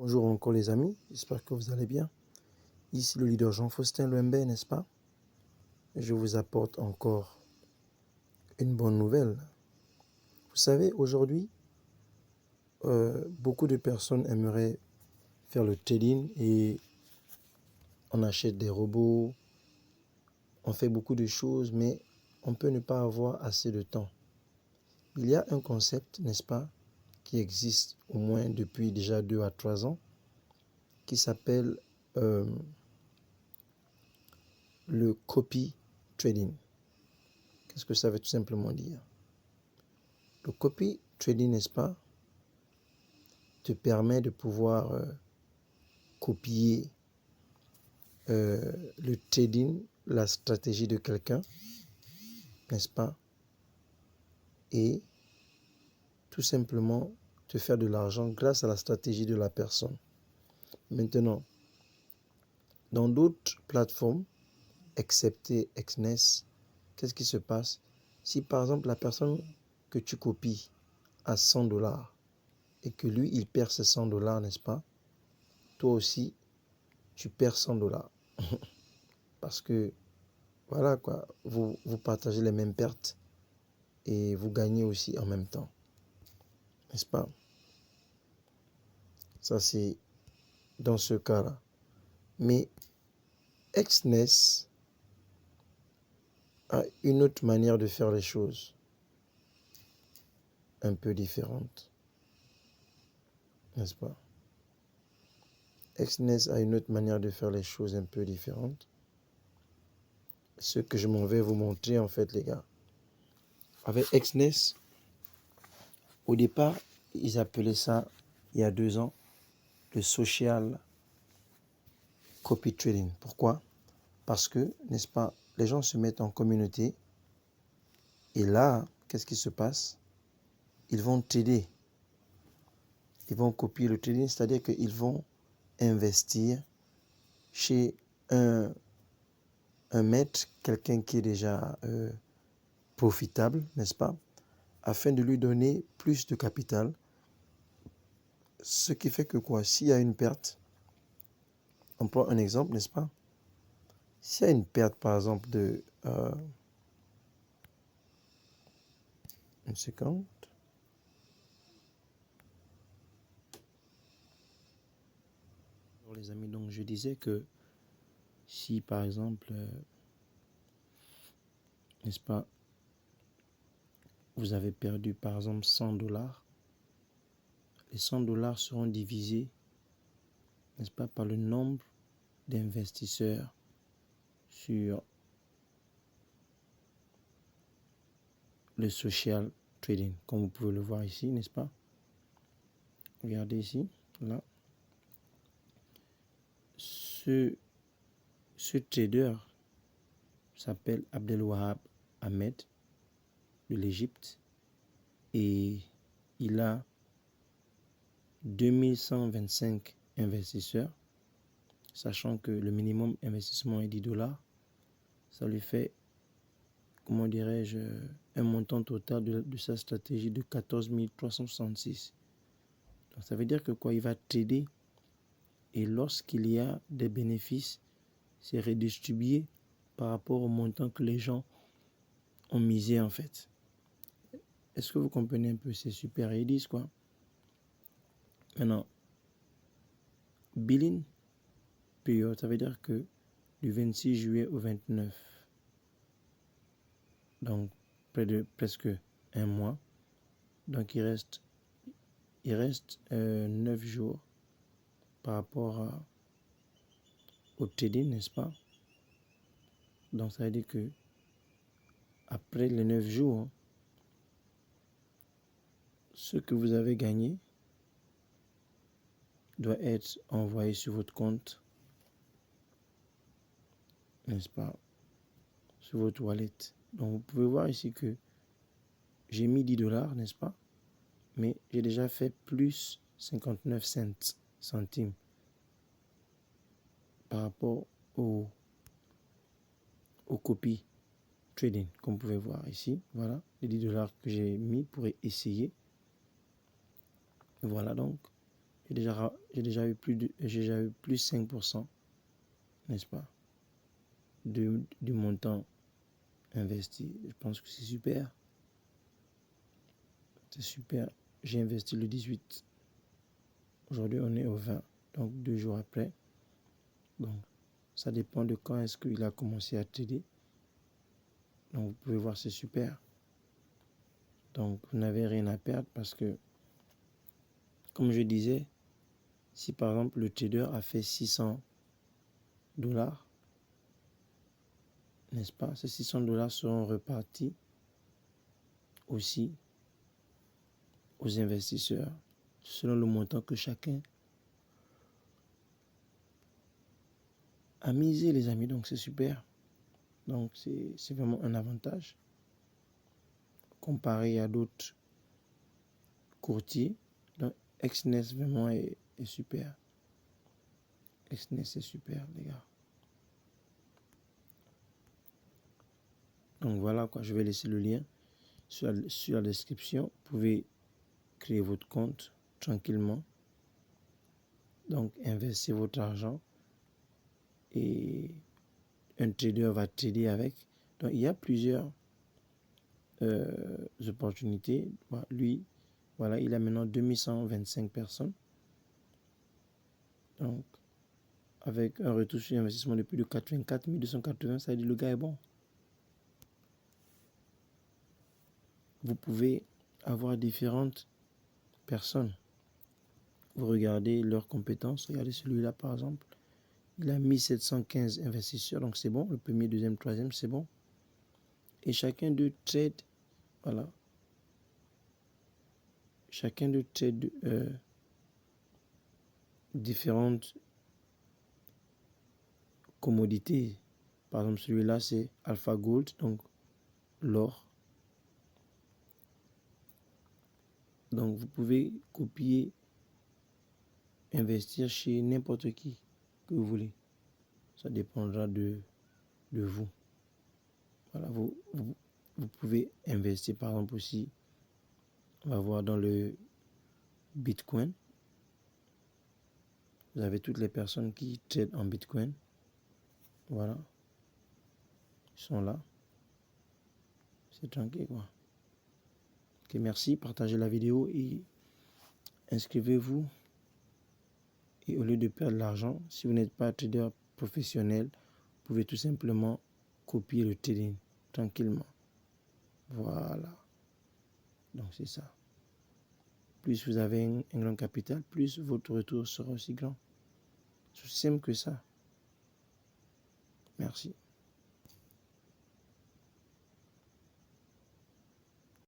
Bonjour encore les amis, j'espère que vous allez bien. Ici le leader Jean-Faustin Lembe, n'est-ce pas? Je vous apporte encore une bonne nouvelle. Vous savez, aujourd'hui, beaucoup de personnes aimeraient faire le trading et on achète des robots, on fait beaucoup de choses, mais on peut ne pas avoir assez de temps. Il y a un concept, n'est-ce pas, qui existe au moins depuis déjà 2 à 3 ans, qui s'appelle le copy trading. Qu'est-ce que ça veut tout simplement dire? Le copy trading, n'est-ce pas, te permet de pouvoir copier le trading, la stratégie de quelqu'un, n'est-ce pas, et tout simplement te faire de l'argent grâce à la stratégie de la personne. Maintenant, dans d'autres plateformes, excepté Exness, qu'est-ce qui se passe? Si par exemple la personne que tu copies a 100 dollars et que lui il perd ses 100 dollars, n'est-ce pas? Toi aussi, tu perds 100 dollars. Parce que, voilà quoi, vous partagez les mêmes pertes et vous gagnez aussi en même temps. N'est-ce pas? Ça, c'est dans ce cas-là. Mais Exness a une autre manière de faire les choses, un peu différente. N'est-ce pas? Exness a une autre manière de faire les choses un peu différente. Ce que je m'en vais vous montrer en fait, les gars. Avec Exness, au départ, ils appelaient ça, il y a 2 ans, le social copy trading. Pourquoi? Parce que, n'est-ce pas, les gens se mettent en communauté et là, qu'est-ce qui se passe? Ils vont trader. Ils vont copier le trading, c'est-à-dire qu'ils vont investir chez un maître, quelqu'un qui est déjà profitable, n'est-ce pas, afin de lui donner plus de capital. Ce qui fait que quoi? S'il y a une perte, on prend un exemple, n'est-ce pas? S'il y a une perte, par exemple, de une seconde. Alors, les amis, donc je disais que si, par exemple, n'est-ce pas, vous avez perdu, par exemple, 100 dollars, les 100 dollars seront divisés, n'est-ce pas, par le nombre d'investisseurs sur le social trading, comme vous pouvez le voir ici, n'est-ce pas? Regardez ici, là. Ce trader s'appelle Abdelwahab Ahmed de l'Égypte et il a 2125 investisseurs, sachant que le minimum investissement est 10 dollars. Ça lui fait, comment dirais-je, un montant total de sa stratégie de 14 366. Donc ça veut dire que quoi, il va trader et lorsqu'il y a des bénéfices, c'est redistribué par rapport au montant que les gens ont misé en fait. Est-ce que vous comprenez un peu? C'est super Redis quoi. Maintenant, billing period, ça veut dire que du 26 juillet au 29, donc presque un mois, donc il reste 9 jours par rapport au trading, n'est-ce pas? Donc ça veut dire que après les 9 jours, ce que vous avez gagné doit être envoyé sur votre compte, n'est-ce pas, sur votre wallet. Donc vous pouvez voir ici que j'ai mis 10 dollars, n'est-ce pas, mais j'ai déjà fait plus 59 centimes par rapport au copy trading, comme vous pouvez voir ici. Voilà les 10 dollars que j'ai mis pour essayer. Voilà, donc j'ai déjà eu plus 5%, n'est-ce pas, du montant investi. Je pense que c'est super. C'est super. J'ai investi le 18. Aujourd'hui, on est au 20. Donc, 2 jours après. Donc, ça dépend de quand est-ce qu'il a commencé à trader. Donc, vous pouvez voir, c'est super. Donc, vous n'avez rien à perdre parce que, comme je disais, si par exemple le trader a fait $600, n'est-ce pas, ces $600 seront repartis aussi aux investisseurs selon le montant que chacun a misé, les amis. Donc, c'est super. Donc, c'est vraiment un avantage comparé à d'autres courtiers. Donc, Exness vraiment est super. Exness est super, les gars. Donc, voilà quoi. Je vais laisser le lien sur la description. Vous pouvez créer votre compte tranquillement. Donc, investissez votre argent et un trader va trader avec. Donc, il y a plusieurs opportunités. Lui, voilà, il a maintenant 2125 personnes. Donc, avec un retour sur investissement de plus de 84 280, ça veut dire que le gars est bon. Vous pouvez avoir différentes personnes. Vous regardez leurs compétences. Regardez celui-là, par exemple. Il a 1715 investisseurs, donc c'est bon. Le premier, deuxième, troisième, c'est bon. Et chacun d'eux trade, voilà. Chacun d'eux trade différentes commodités. Par exemple, celui-là, c'est Alpha Gold, donc l'or. Donc, vous pouvez copier, investir chez n'importe qui que vous voulez. Ça dépendra de vous. Voilà, vous pouvez investir, par exemple, aussi, on va voir dans le Bitcoin. Vous avez toutes les personnes qui tradent en Bitcoin. Voilà. Ils sont là. C'est tranquille, quoi. Ok, merci. Partagez la vidéo et inscrivez-vous. Et au lieu de perdre l'argent, si vous n'êtes pas trader professionnel, vous pouvez tout simplement copier le trading tranquillement. Voilà. Donc c'est ça. Plus vous avez un grand capital, plus votre retour sera aussi grand. C'est aussi simple que ça. Merci.